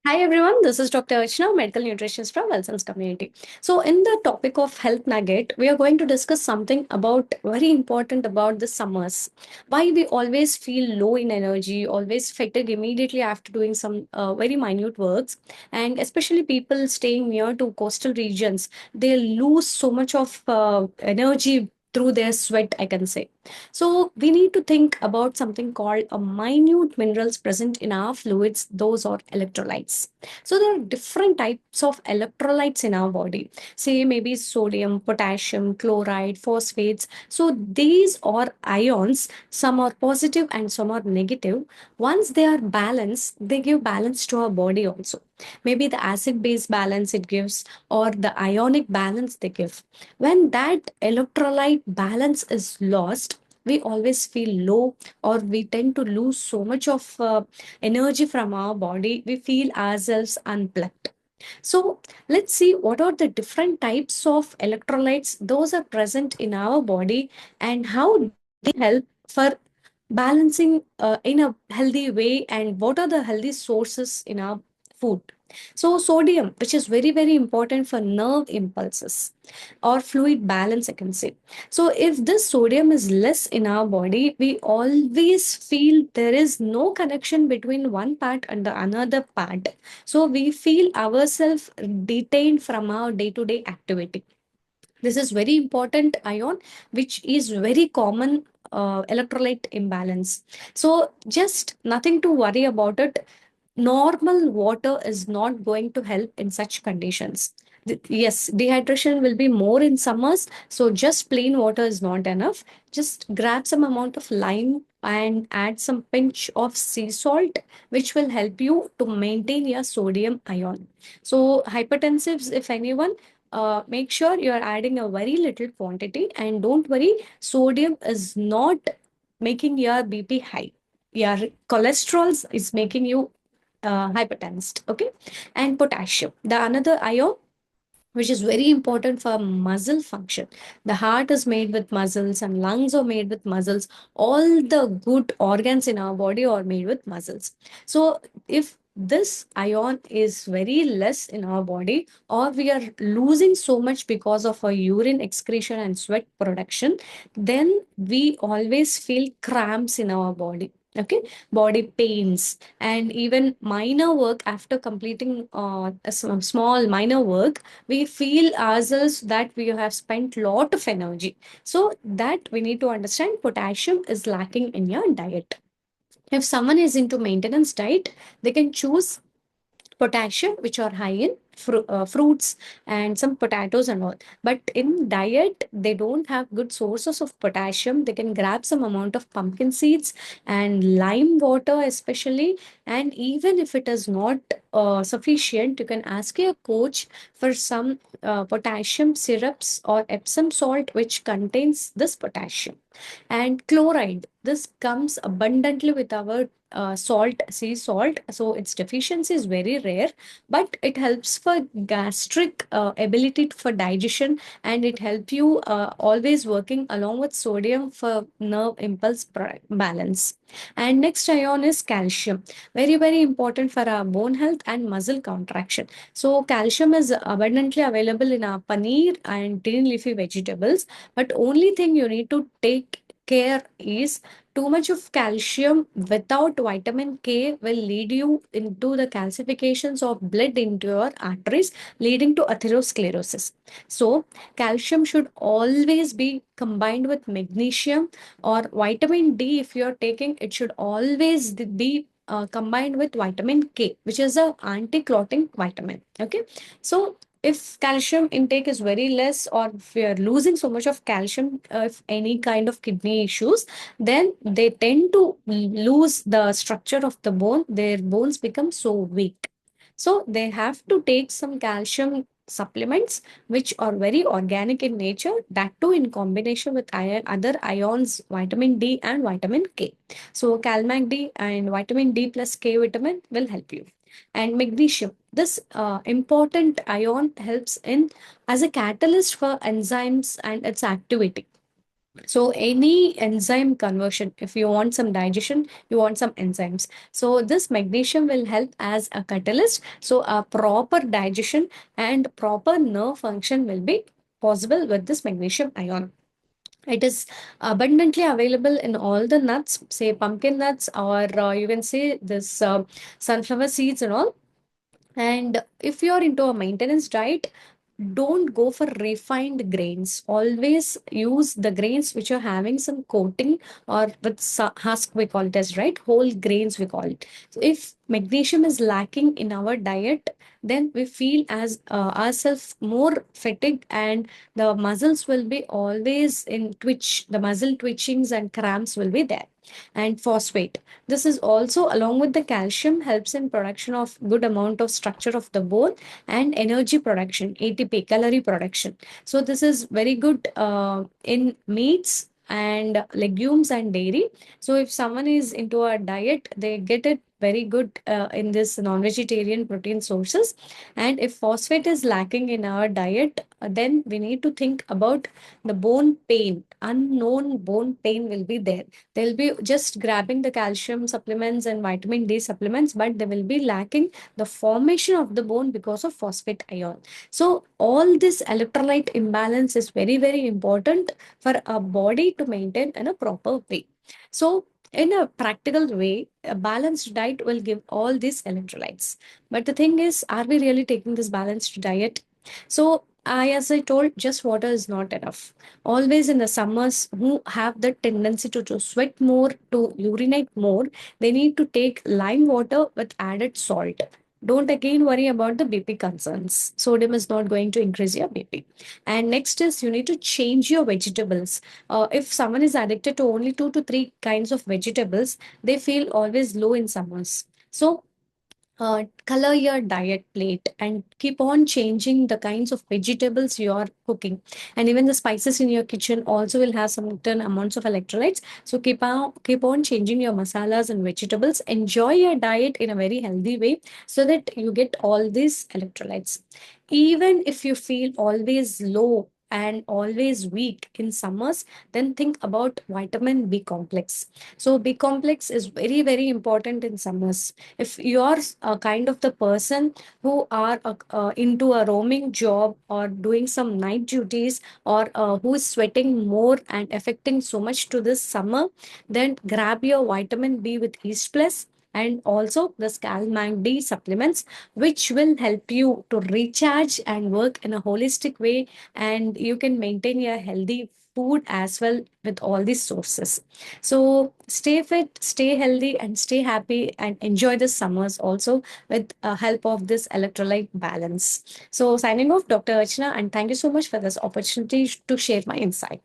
Hi everyone, this is Dr. Archana, medical nutritionist from Wilson's community. So, in the topic of health nugget, we are going to discuss something about very important about the summers. Why we always feel low in energy, always fatigue immediately after doing some very minute works, and especially people staying near to coastal regions, they lose so much of energy through their sweat, I can say. So we need to think about something called a minute minerals present in our fluids. Those are electrolytes. So there are different types of electrolytes in our body. Say maybe sodium, potassium, chloride, phosphates. So these are ions. Some are positive and some are negative. Once they are balanced, they give balance to our body also. Maybe the acid base balance it gives or the ionic balance they give. When that electrolyte balance is lost, we always feel low, or we tend to lose so much of energy from our body. We feel ourselves unplugged. So let's see what are the different types of electrolytes those are present in our body and how they help for balancing in a healthy way, and what are the healthy sources in our food. So sodium, which is very very important for nerve impulses or fluid balance, I can say. So if this sodium is less in our body, we always feel there is no connection between one part and the another part. So we feel ourselves detained from our day to day activity. This is very important ion, which is very common electrolyte imbalance. So just nothing to worry about it. Normal water is not going to help in such conditions. Yes, dehydration will be more in summers, so just plain water is not enough. Just grab some amount of lime and add some pinch of sea salt, which will help you to maintain your sodium ion. So hypertensives, if anyone, make sure you are adding a very little quantity, and don't worry, sodium is not making your BP high. Your cholesterol is making you hypertensed. Okay. And potassium, the another ion which is very important for muscle function. The heart is made with muscles and lungs are made with muscles. All the good organs in our body are made with muscles. So if this ion is very less in our body, or we are losing so much because of our urine excretion and sweat production, then we always feel cramps in our body. Okay, body pains, and even minor work after completing small minor work, we feel ourselves that we have spent lot of energy. So that we need to understand potassium is lacking in your diet. If someone is into maintenance diet, they can choose potassium which are high in fruits and some potatoes and all. But in diet they don't have good sources of potassium. They can grab some amount of pumpkin seeds and lime water especially. And even if it is not sufficient, you can ask your coach for some potassium syrups or epsom salt which contains this potassium. And chloride, this comes abundantly with our salt, sea salt. So its deficiency is very rare, but it helps for gastric ability for digestion, and it helps you always working along with sodium for nerve impulse balance. And next ion is calcium, very very important for our bone health and muscle contraction. So calcium is abundantly available in our paneer and green leafy vegetables, but only thing you need to take care is too much of calcium without vitamin K will lead you into the calcifications of blood into your arteries, leading to atherosclerosis. So, calcium should always be combined with magnesium, or vitamin D. If you are taking, it should always be combined with vitamin K, which is a anti-clotting vitamin. Okay, so if calcium intake is very less, or if we are losing so much of calcium, if any kind of kidney issues, then they tend to lose the structure of the bone. Their bones become so weak. So they have to take some calcium supplements which are very organic in nature, that too in combination with other ions, vitamin D and vitamin K. So calmac D and vitamin D plus K vitamin will help you. And magnesium, this important ion helps in as a catalyst for enzymes and its activity. So any enzyme conversion, if you want some digestion, you want some enzymes. So this magnesium will help as a catalyst. So a proper digestion and proper nerve function will be possible with this magnesium ion. It is abundantly available in all the nuts, say pumpkin nuts, or you can say this sunflower seeds and all. And if you're into a maintenance diet, don't go for refined grains. Always use the grains which are having some coating, or with husk, we call it as, right, whole grains we call it. So if magnesium is lacking in our diet, then we feel as ourselves more fatigued, and the muscles will be always in twitch. The muscle twitchings and cramps will be there. And phosphate, this is also along with the calcium, helps in production of good amount of structure of the bone and energy production, ATP, calorie production. So this is very good in meats and legumes and dairy. So if someone is into a diet, they get it very good in this non-vegetarian protein sources. And if phosphate is lacking in our diet, then we need to think about the bone pain. Unknown bone pain will be there. They'll be just grabbing the calcium supplements and vitamin D supplements, but they will be lacking the formation of the bone because of phosphate ion. So all this electrolyte imbalance is very, very important for a body to maintain in a proper way. So in a practical way, a balanced diet will give all these electrolytes. But the thing is, are we really taking this balanced diet? So as I told, just water is not enough. Always in the summers, who have the tendency to sweat more, to urinate more, they need to take lime water with added salt. Don't again worry about the BP concerns. Sodium is not going to increase your BP. And next is, you need to change your vegetables. If someone is addicted to only 2 to 3 kinds of vegetables, they feel always low in summers. So color your diet plate and keep on changing the kinds of vegetables you are cooking. And even the spices in your kitchen also will have certain amounts of electrolytes. So keep on changing your masalas and vegetables. Enjoy your diet in a very healthy way so that you get all these electrolytes. Even if you feel always low and always weak in summers, then think about vitamin B complex. So B complex is very, very important in summers. If you're a kind of the person who are into a roaming job or doing some night duties, or who is sweating more and affecting so much to this summer, then grab your vitamin B with East Plus and also the Scalmag D supplements, which will help you to recharge and work in a holistic way, and you can maintain your healthy food as well with all these sources. So stay fit, stay healthy, and stay happy, and enjoy the summers also with help of this electrolyte balance. So signing off, Dr. Archana, and thank you so much for this opportunity to share my insight.